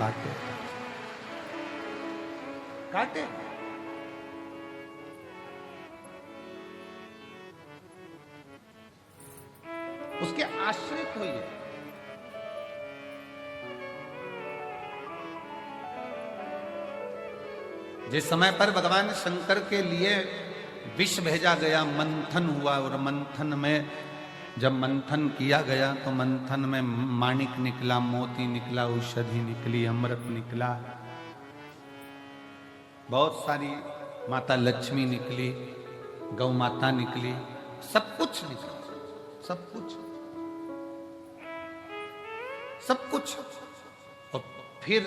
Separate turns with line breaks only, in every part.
काटे काटे। उसके आश्रित होइए। जिस समय पर भगवान शंकर के लिए विष भेजा गया, मंथन हुआ, और मंथन में जब मंथन किया गया तो मंथन में माणिक निकला, मोती निकला, औषधि निकली, अमृत निकला, बहुत सारी माता लक्ष्मी निकली, गौ माता निकली, सब कुछ निकला, सब कुछ सब कुछ। और फिर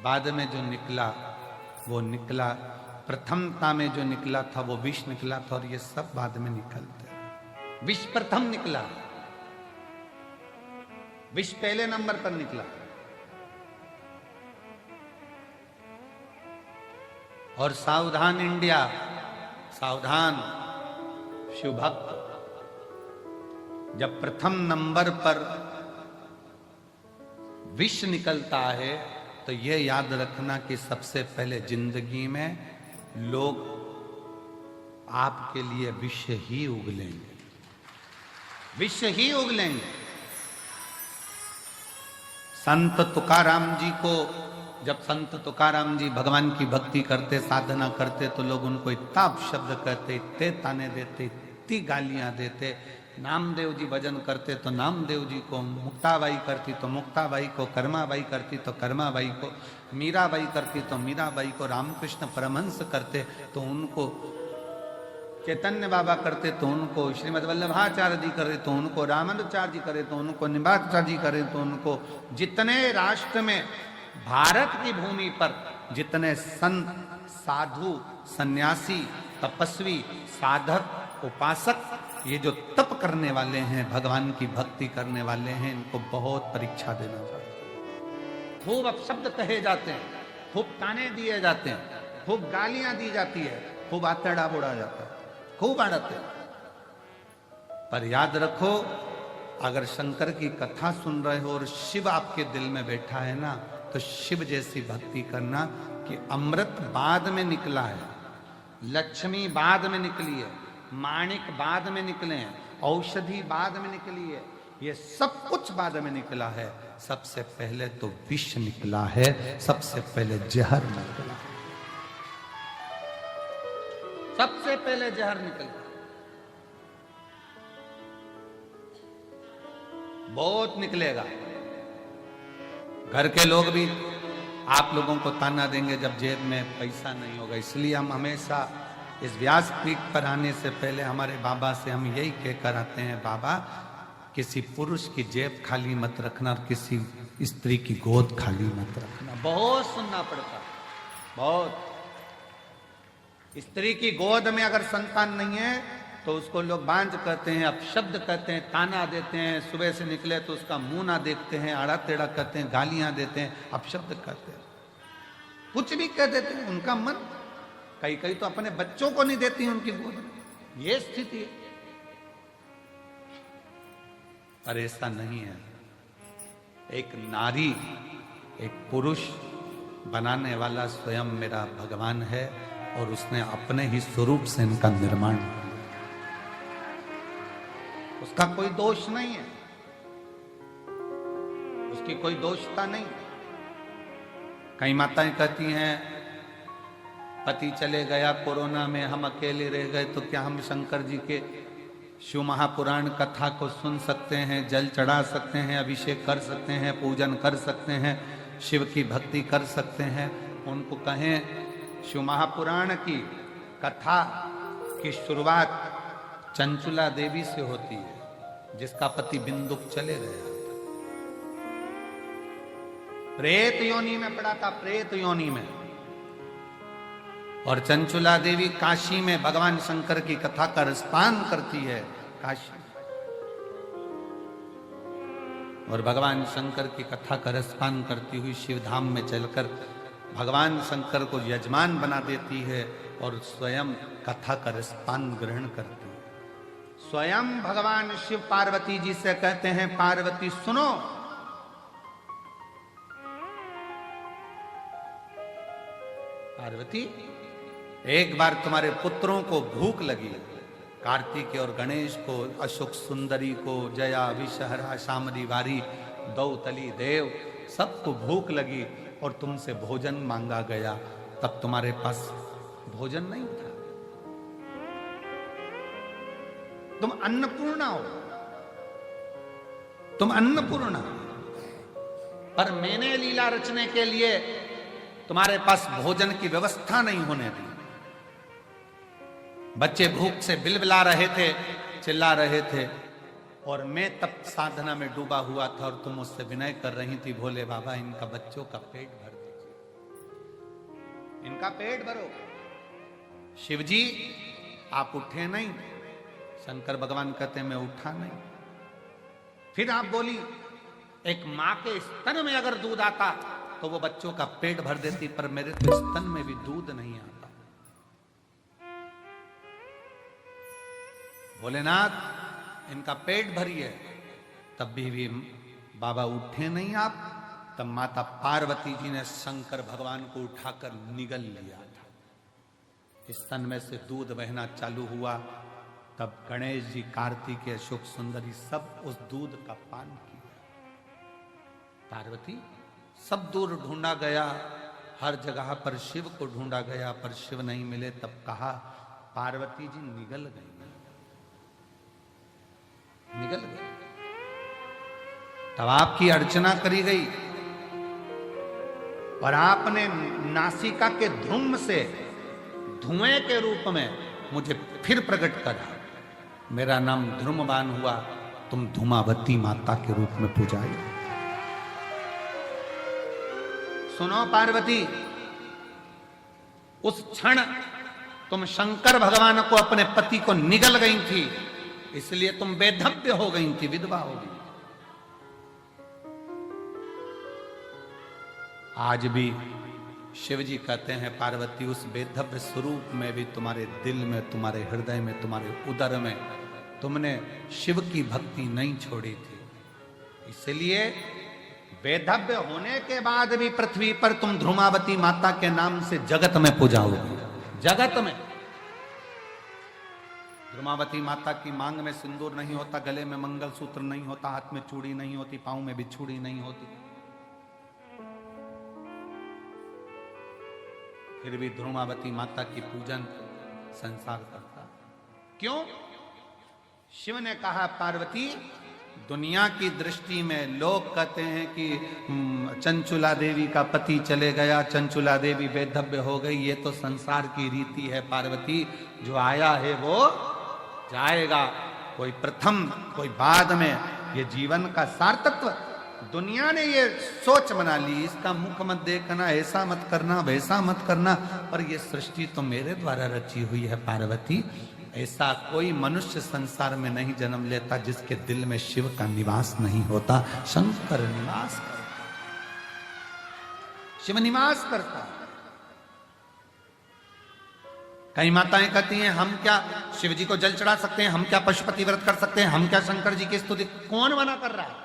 बाद में जो निकला वो निकला, प्रथमता में जो निकला था वो विष निकला था, और ये सब बाद में निकलते हैं। विष प्रथम निकला, विष पहले नंबर पर निकला। और सावधान इंडिया, सावधान शिव भक्त, जब प्रथम नंबर पर विष निकलता है तो यह याद रखना कि सबसे पहले जिंदगी में लोग आपके लिए विष ही उगलेंगे, विष ही उगलेंगे। संत तुकाराम जी को, जब संत तुकाराम जी भगवान की भक्ति करते, साधना करते, तो लोग उनको इतना शब्द कहते, इतने ताने देते, इतनी गालियां देते। नामदेव जी भजन करते तो नामदेव जी को, मुक्ताबाई करती तो मुक्ताबाई को, कर्माबाई करती तो कर्माबाई को, मीराबाई करती तो मीराबाई को, रामकृष्ण परमहंस करते तो उनको, चैतन्य बाबा करते तो उनको, श्रीमद वल्लभाचार्य जी करे तो उनको, रामानुजाचार्य जी करे तो उनको, निम्बाचार्य जी करे तो उनको। जितने राष्ट्र में, भारत की भूमि पर जितने संत, साधु, सन्यासी, तपस्वी, साधक, उपासक, ये जो तप करने वाले हैं, भगवान की भक्ति करने वाले हैं, इनको बहुत परीक्षा देना चाहिए। खूब अपशब्द कहे जाते हैं, खूब ताने दिए जाते हैं, खूब गालियां दी जाती है, खूब आतड़ा बोड़ा जाता है, खूब आड़ते हैं। पर याद रखो, अगर शंकर की कथा सुन रहे हो और शिव आपके दिल में बैठा है ना, तो शिव जैसी भक्ति करना कि अमृत बाद में निकला है, लक्ष्मी बाद में निकली है, माणिक बाद में निकले हैं, औषधि बाद में निकली है, ये सब कुछ बाद में निकला है। सबसे पहले तो विष निकला है, सबसे पहले जहर निकला, सबसे पहले जहर निकला। बहुत निकलेगा। घर के लोग भी आप लोगों को ताना देंगे जब जेब में पैसा नहीं होगा। इसलिए हम हमेशा इस व्यासपीठ पर आने से पहले हमारे बाबा से हम यही कहकर आते हैं, बाबा किसी पुरुष की जेब खाली मत रखना और किसी स्त्री की गोद खाली मत रखना। बहुत सुनना पड़ता, बहुत। स्त्री की गोद में अगर संतान नहीं है तो उसको लोग बांझ कहते हैं, अपशब्द कहते हैं, ताना देते हैं, सुबह से निकले तो उसका मुंह ना देखते हैं, आड़ा टेढ़ा कहते हैं, गालियां देते हैं, अपशब्द कहते हैं, कुछ भी कह देते हैं। उनका मन, कई कई तो अपने बच्चों को नहीं देती उनकी गोद में, ये स्थिति है। पर ऐसा नहीं है। एक नारी, एक पुरुष बनाने वाला स्वयं मेरा भगवान है, और उसने अपने ही स्वरूप से इनका निर्माण किया। उसका कोई दोष नहीं है, उसकी कोई दोषता नहीं। कई माताएं कहती हैं, पति चले गया कोरोना में, हम अकेले रह गए, तो क्या हम शंकर जी के शिव महापुराण कथा को सुन सकते हैं, जल चढ़ा सकते हैं, अभिषेक कर सकते हैं, पूजन कर सकते हैं, शिव की भक्ति कर सकते हैं? उनको कहें, शिव महापुराण की कथा की शुरुआत चंचुला देवी से होती है, जिसका पति बिंदुक चले गया, प्रेत योनि में पड़ा था, प्रेत योनि में। और चंचुला देवी काशी में भगवान शंकर की कथा का रसपान करती है, काशी। और भगवान शंकर की कथा का रसपान करती हुई शिव धाम में चलकर भगवान शंकर को यजमान बना देती है और स्वयं कथा का रसपान ग्रहण करती है। स्वयं भगवान शिव पार्वती जी से कहते हैं, पार्वती सुनो, पार्वती, एक बार तुम्हारे पुत्रों को भूख लगी, कार्तिक और गणेश को, अशोक सुंदरी को, जया विषहरा शामरी वारी दौतली देव, सबको भूख लगी और तुमसे भोजन मांगा गया, तब तुम्हारे पास भोजन नहीं था। तुम अन्नपूर्णा हो, तुम अन्नपूर्णा, पर मैंने लीला रचने के लिए तुम्हारे पास भोजन की व्यवस्था नहीं होने दी। बच्चे भूख से बिलबिला रहे थे, चिल्ला रहे थे, और मैं तब साधना में डूबा हुआ था और तुम मुझसे विनय कर रही थी, भोले बाबा इनका बच्चों का पेट भर दीजिए, इनका पेट भरो। शिवजी आप उठे नहीं, शंकर भगवान कहते मैं उठा नहीं। फिर आप बोली एक मां के स्तन में अगर दूध आता तो वो बच्चों का पेट भर देती, पर मेरे तो स्तन में भी दूध नहीं आता। भोलेनाथ इनका पेट भरिए, तब भी बाबा उठे नहीं आप। तब माता पार्वती जी ने शंकर भगवान को उठाकर निगल लिया था, स्तन में से दूध बहना चालू हुआ। तब गणेश जी, कार्तिक, अशोक सुंदरी सब उस दूध का पान किया। पार्वती सब दूर ढूंढा गया, हर जगह पर शिव को ढूंढा गया, पर शिव नहीं मिले। तब कहा पार्वती जी निगल गई, निगल गई। तब आपकी अर्चना करी गई और आपने नासिका के ध्रुम से धुएं के रूप में मुझे फिर प्रकट करा। मेरा नाम ध्रुमवान हुआ, तुम धूमावती माता के रूप में पूजाई। सुनो पार्वती, उस क्षण तुम शंकर भगवान को, अपने पति को निगल गई थी, इसलिए तुम बेधव्य हो गई थी, विधवा हो गई। आज भी शिव जी कहते हैं पार्वती, उस बेधव्य स्वरूप में भी तुम्हारे दिल में, तुम्हारे हृदय में, तुम्हारे उदर में तुमने शिव की भक्ति नहीं छोड़ी थी। इसलिए बेधव्य होने के बाद भी पृथ्वी पर तुम ध्रुमावती माता के नाम से जगत में पूजाओगी। जगत में ध्रुमावती माता की मांग में सिंदूर नहीं होता, गले में मंगलसूत्र नहीं होता, हाथ में चूड़ी नहीं होती, पांव में भी चूड़ी नहीं होती, फिर भी ध्रुमावती माता की पूजन संसार करता। क्यों? शिव ने कहा पार्वती, दुनिया की दृष्टि में लोग कहते हैं कि चंचुला देवी का पति चले गया, चंचुला देवी बेधव्य हो गई, ये तो संसार की रीति है पार्वती। जो आया है वो जाएगा, कोई प्रथम कोई बाद में। ये जीवन का सार्थत्व दुनिया ने ये सोच बना ली, इसका मुख मत देखना, ऐसा मत करना, वैसा मत करना, पर ये सृष्टि तो मेरे द्वारा रची हुई है पार्वती। ऐसा कोई मनुष्य संसार में नहीं जन्म लेता जिसके दिल में शिव का निवास नहीं होता। शंकर निवास करता, शिव निवास करता। कई माताएं कहती हैं हम क्या शिव जी को जल चढ़ा सकते हैं, हम क्या पशुपति व्रत कर सकते हैं, हम क्या शंकर जी की स्तुति। कौन मना कर रहा है?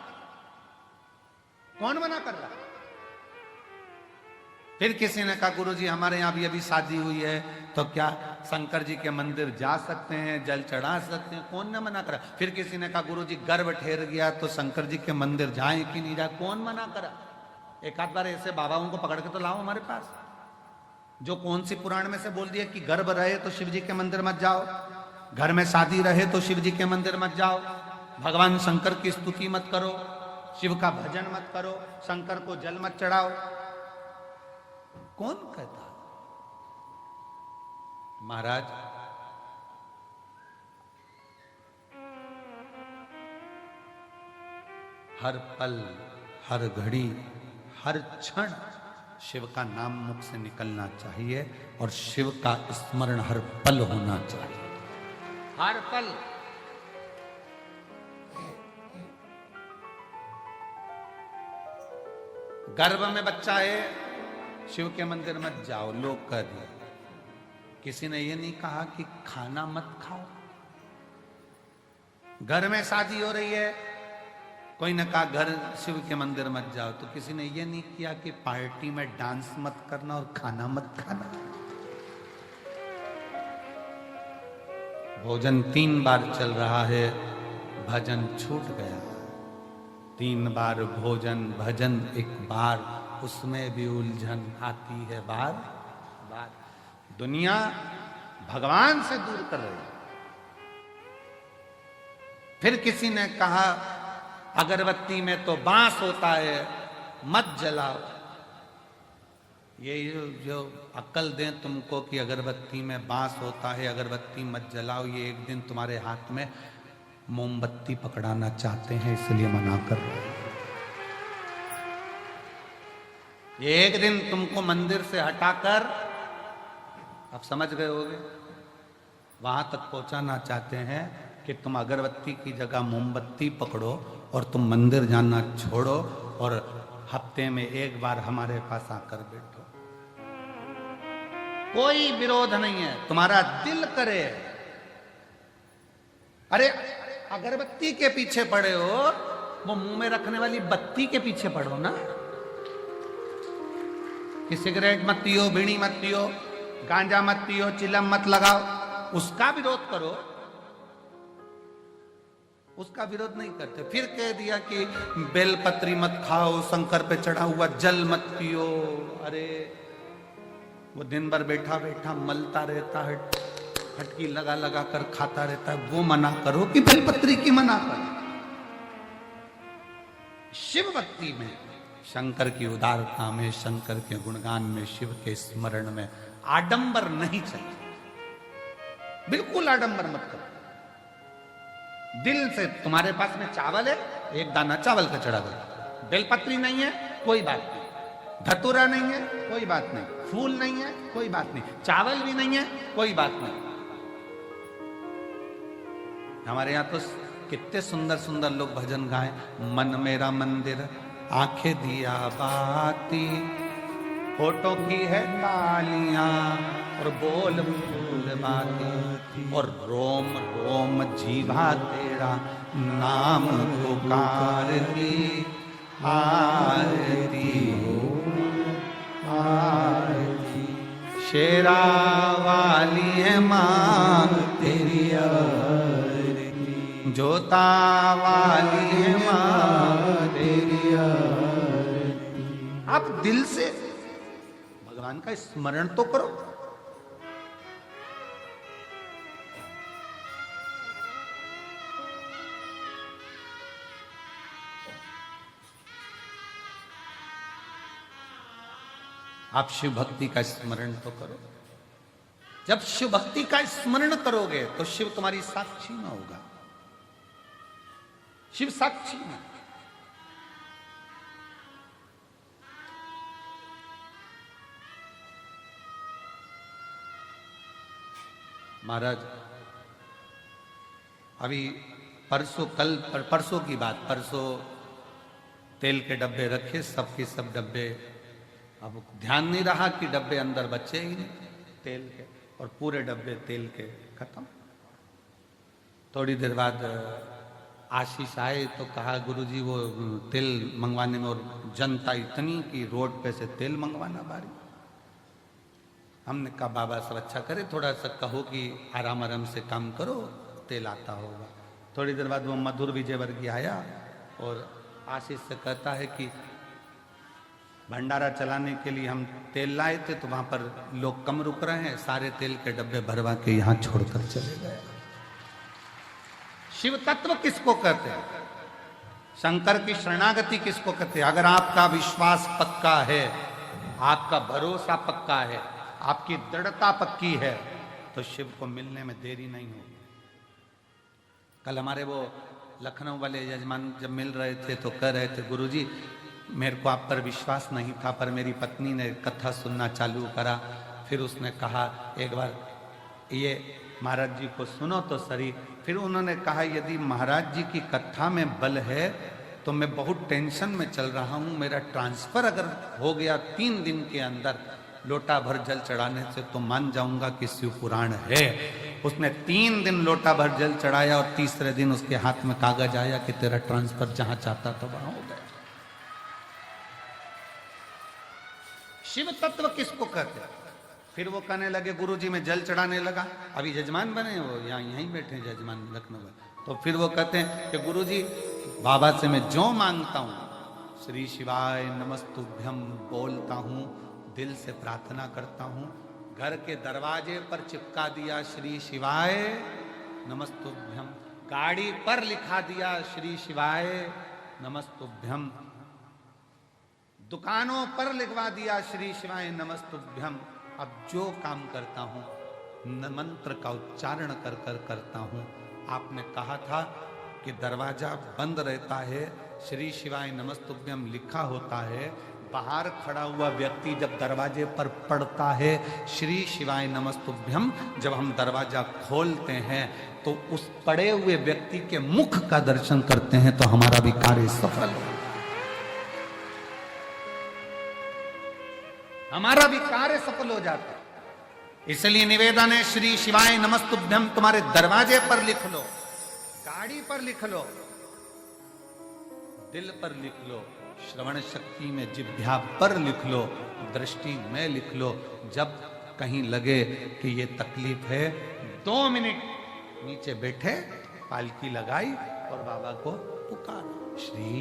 कौन मना कर रहा है? फिर किसी ने कहा गुरुजी हमारे यहां भी अभी शादी हुई है, तो क्या शंकर जी के मंदिर जा सकते हैं, जल चढ़ा सकते हैं? कौन ने मना करा? फिर किसी ने कहा गुरुजी गर्भ ठहर गया तो शंकर जी के मंदिर जाए कि नहीं जाए? कौन मना करा? एक आध बार ऐसे बाबाओं को पकड़ के तो लाओ हमारे पास, जो कौन सी पुराण में से बोल दिया कि गर्भ रहे तो शिव जी के मंदिर मत जाओ, घर में शादी रहे तो शिव जी के मंदिर मत जाओ, भगवान शंकर की स्तुति मत करो, शिव का भजन मत करो, शंकर को जल मत चढ़ाओ। कौन कहता? महाराज हर पल, हर घड़ी, हर क्षण शिव का नाम मुख से निकलना चाहिए और शिव का स्मरण हर पल होना चाहिए। हर पल। गर्भ में बच्चा है, शिव के मंदिर मत जाओ, लोग कह दिए। किसी ने ये नहीं कहा कि खाना मत खाओ। घर में शादी हो रही है, कोई ने कहा घर शिव के मंदिर मत जाओ, तो किसी ने ये नहीं किया कि पार्टी में डांस मत करना और खाना मत खाना। भोजन 3 बार चल रहा है, भजन छूट गया। 3 बार भोजन भजन 1 बार, उसमें भी उलझन आती है बार बार। दुनिया भगवान से दूर कर रही है। फिर किसी ने कहा अगरबत्ती में तो बांस होता है, मत जलाओ। ये जो अक्ल दें तुमको कि अगरबत्ती में बांस होता है, अगरबत्ती मत जलाओ, ये एक दिन तुम्हारे हाथ में मोमबत्ती पकड़ाना चाहते हैं, इसलिए मना कर रहे हैं। ये एक दिन तुमको मंदिर से हटाकर, आप समझ गए होगे, वहां तक पहुंचाना चाहते हैं कि तुम अगरबत्ती की जगह मोमबत्ती पकड़ो और तुम मंदिर जाना छोड़ो और हफ्ते में 1 बार हमारे पास आकर बैठो। कोई विरोध नहीं है, तुम्हारा दिल करे। अरे अगरबत्ती के पीछे पड़े हो, वो मुंह में रखने वाली बत्ती के पीछे पड़ो ना। कि सिगरेट मत पियो, बीड़ी मत पियो, गांजा मत पियो, चिलम मत लगाओ, उसका विरोध करो। उसका विरोध नहीं करते। फिर कह दिया कि बेलपत्री मत खाओ, शंकर पे चढ़ा हुआ जल मत पियो। अरे वो दिन भर बैठा बैठा मलता रहता है, फटकी लगा लगा कर खाता रहता है, वो मना करो कि बेलपत्री की मना करो। शिव भक्ति में, शंकर की उदारता में, शंकर के गुणगान में, शिव के स्मरण में आडंबर नहीं चाहिए। बिल्कुल आडंबर मत करो। दिल से, तुम्हारे पास में चावल है, 1 दाना चावल का चढ़ा दो। बेलपत्री नहीं है, कोई बात नहीं। धतूरा नहीं है, कोई बात नहीं। फूल नहीं है, कोई बात नहीं। चावल भी नहीं है, कोई बात नहीं। हमारे यहाँ तो कितने सुंदर सुंदर लोग भजन गाए। मन मेरा मंदिर, आंखें दिया बाती, होठों की है तालियां और बोल फूल बाती, और रोम रोम जीवा तेरा नाम पुकारती, आरती आरती। शेरा वाली है माँ तेरी आरती, जोता वाली है माँ तेरी आरती। आप दिल से भगवान का स्मरण तो करो। आप शिव भक्ति का स्मरण तो करो। जब शिव भक्ति का स्मरण करोगे तो शिव तुम्हारी साक्षी में होगा। शिव साक्षी में। महाराज अभी परसों की बात, परसों तेल के डब्बे रखे, सबके सब डब्बे, अब ध्यान नहीं रहा कि डब्बे अंदर बचे ही नहीं तेल के, और पूरे डब्बे तेल के खत्म। थोड़ी देर बाद आशीष आए तो कहा गुरुजी वो तेल मंगवाने में, और जनता इतनी कि रोड पे से तेल मंगवाना बारी। हमने कहा बाबा सब अच्छा करे, थोड़ा सा कहो कि आराम आराम से काम करो, तेल आता होगा। थोड़ी देर बाद वो मधुर विजयवर्गीय आया और आशीष से कहता है कि भंडारा चलाने के लिए हम तेल लाए थे, तो वहां पर लोग कम रुक रहे हैं, सारे तेल के डब्बे भरवा के यहां छोड़कर चले गए। शिव तत्व किसको कहते हैं? शंकर की शरणागति किसको कहते हैं? अगर आपका विश्वास पक्का है, आपका भरोसा पक्का है, आपकी दृढ़ता पक्की है, तो शिव को मिलने में देरी नहीं होगी। कल हमारे वो लखनऊ वाले यजमान जब मिल रहे थे तो कह रहे थे गुरुजी मेरे को आप पर विश्वास नहीं था, पर मेरी पत्नी ने कथा सुनना चालू करा, फिर उसने कहा एक बार ये महाराज जी को सुनो तो सही। फिर उन्होंने कहा यदि महाराज जी की कथा में बल है तो मैं बहुत टेंशन में चल रहा हूँ, मेरा ट्रांसफर अगर हो गया 3 दिन के अंदर लोटा भर जल चढ़ाने से, तो मान जाऊंगा कि शिव पुराण है। उसने 3 दिन लोटा भर जल चढ़ाया और तीसरे दिन उसके हाथ में कागज आया कि तेरा ट्रांसफर जहां चाहता था वहां हो गया। शिव तत्व किसको कहते हैं? फिर वो कहने लगे गुरुजी में जल चढ़ाने लगा, अभी जजमान बने वो यहाँ यहीं बैठे हैं जजमान लखनऊ में। तो फिर वो कहते हैं कि गुरुजी बाबा से मैं जो मांगता हूँ श्री शिवाय नमस्तुभ्यम बोलता हूँ, दिल से प्रार्थना करता हूँ। घर के दरवाजे पर चिपका दिया श्री शिवाय नमस्तुभ्यम, गाड़ी पर लिखा दिया श्री शिवाय नमस्तुभ्यम, दुकानों पर लिखवा दिया श्री शिवाय नमस्तुभ्यम। अब जो काम करता हूं मंत्र का उच्चारण कर कर करता हूं। आपने कहा था कि दरवाजा बंद रहता है, श्री शिवाय नमस्तुभ्यम लिखा होता है, बाहर खड़ा हुआ व्यक्ति जब दरवाजे पर पढ़ता है श्री शिवाय नमस्तुभ्यम, जब हम दरवाजा खोलते हैं तो उस पड़े हुए व्यक्ति के मुख का दर्शन करते हैं तो हमारा भी कार्य सफल हो, हमारा भी कार्य सफल हो जाता है। इसलिए निवेदन है श्री शिवाय नमस्तुभ्यम तुम्हारे दरवाजे पर लिख लो, गाड़ी पर लिख लो, दिल पर लिख लो, श्रवण शक्ति में जिह्वा पर लिख लो, दृष्टि में लिख लो। जब कहीं लगे कि ये तकलीफ है 2 मिनट नीचे बैठे, पालकी लगाई और बाबा को पुकारो, श्री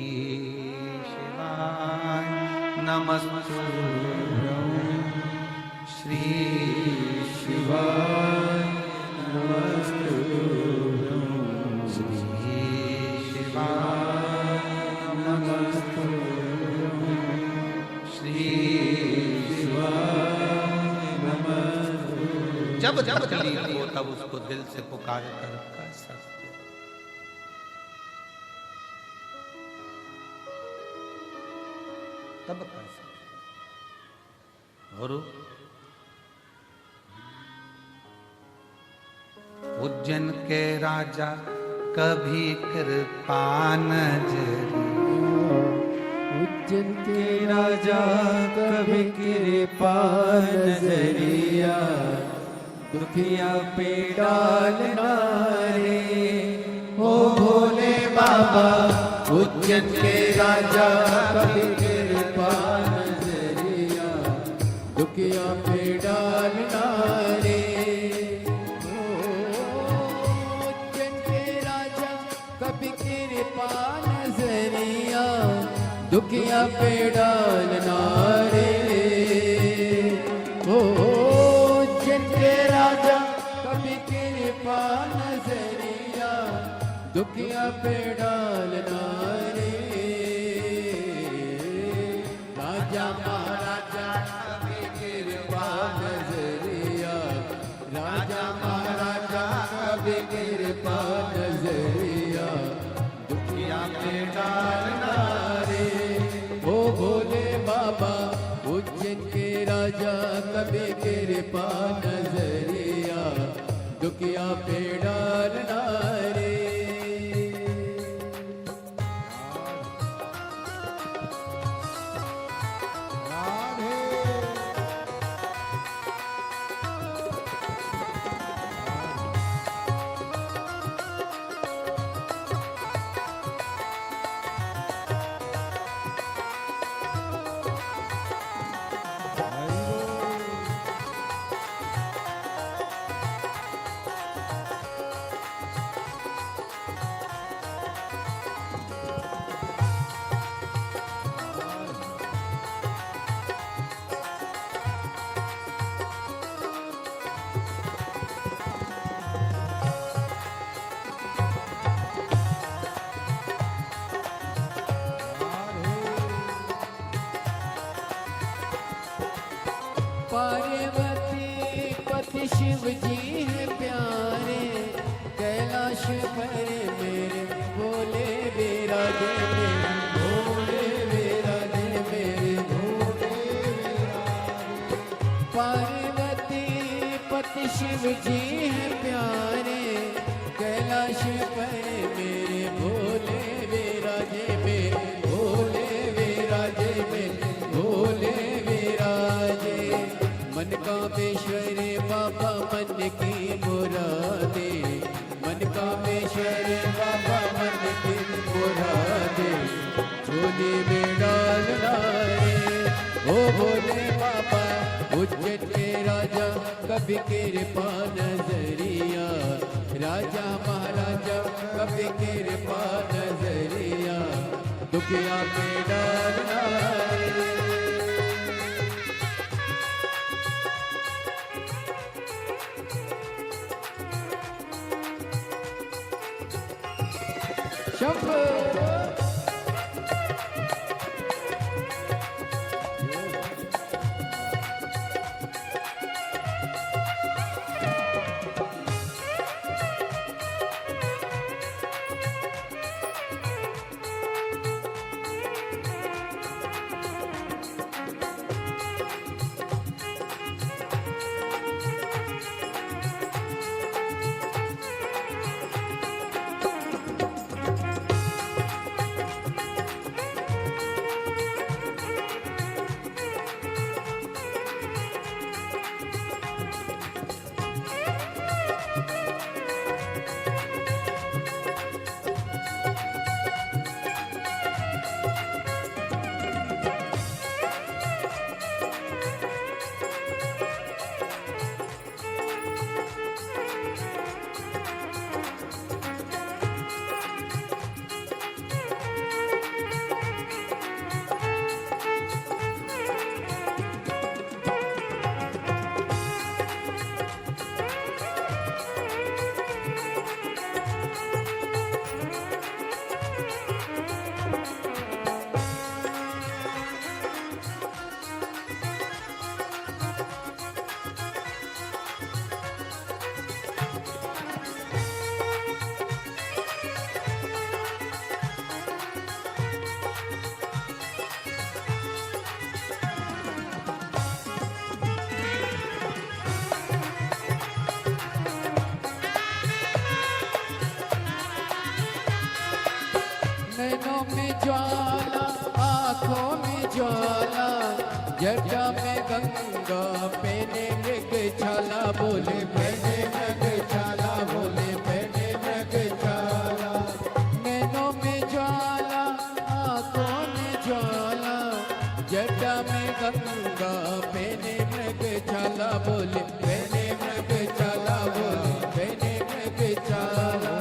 शिवाय नमस्तुभ्यं, श्री शिवाय नमस्तुभ्यं, श्री शिवाय नमस्तुभ्यं, श्री शिवाय नमस्तुभ्यं। जब जब तकलीफ हो तब उसको दिल से पुकार कर सकते, तब कर सकते। और उज्जैन के राजा कभी कृपा नजरी,
उज्जैन के राजा कभी कृपा नजरिया, दुखिया पे डालना रे ओ भोले बाबा। उज्जैन के राजा कभी कृपा नजरिया, दुखिया पे डालना रे। उज्जैन के राजा कभी कृपा नजरिया, दुखिया पे डालना रे। उज्जैन के राजा कभी कृपा नजरिया, दुखिया पे डालना रे। राजा महाराजा कभी कृपा नजरिया, राजा महाराजा कभी कृपा नजरिया, दुखिया पे डालना रे ओ भोले बाबा। उज्जैन के राजा कभी कृपा नजरिया, दुखिया पे डालना रे। पार्वती पति शिव जी है प्यारे, कैलाश पर मेरे भोले विराजे, मेरे भोले विराजे, मेरे भोले विराजे। पार्वती पति शिव जी है प्यारे, कैलाश पर मेरे भोले विराजे, मेरे भोले विराजे, मेरे भोले विराजे। मन कामेश्वर बाबा मन की मुरादे, मन कामेश्वर बाबा मन की मुरादे, झोली में डालना रे ओ भोले बाबा। उज्जैन के राजा कभी कृपा नजरिया, राजा महाराजा कभी कृपा नजरिया, दुखिया पे डालना रे। शंभो नैनों में ज्वाला, आँखों में ज्वाला, जटा में गंगा, पहने मृग छाला, बोले पहने मृग छाला, बोले पहने मृग छाला। नैनों में ज्वाला, आँखों में ज्वाला, जटा में गंगा, पहने मृग छाला, बोले पहने मृग छाला, बोले पहने मृग छाला।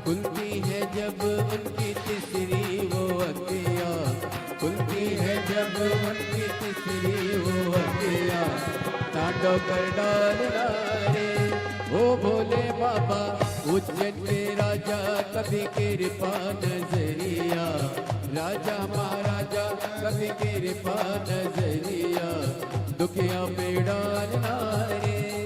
खुलती है जब उनकी तीसरी वो अखियाँ, खुलती है जब उनकी तीसरी वो अखियाँ, तांडव कर डालना रे ओ भोले बाबा। उज्जैन के राजा कभी कृपा नजरिया, राजा महाराजा कभी कृपा नजरिया, दुखिया पे डालना रे।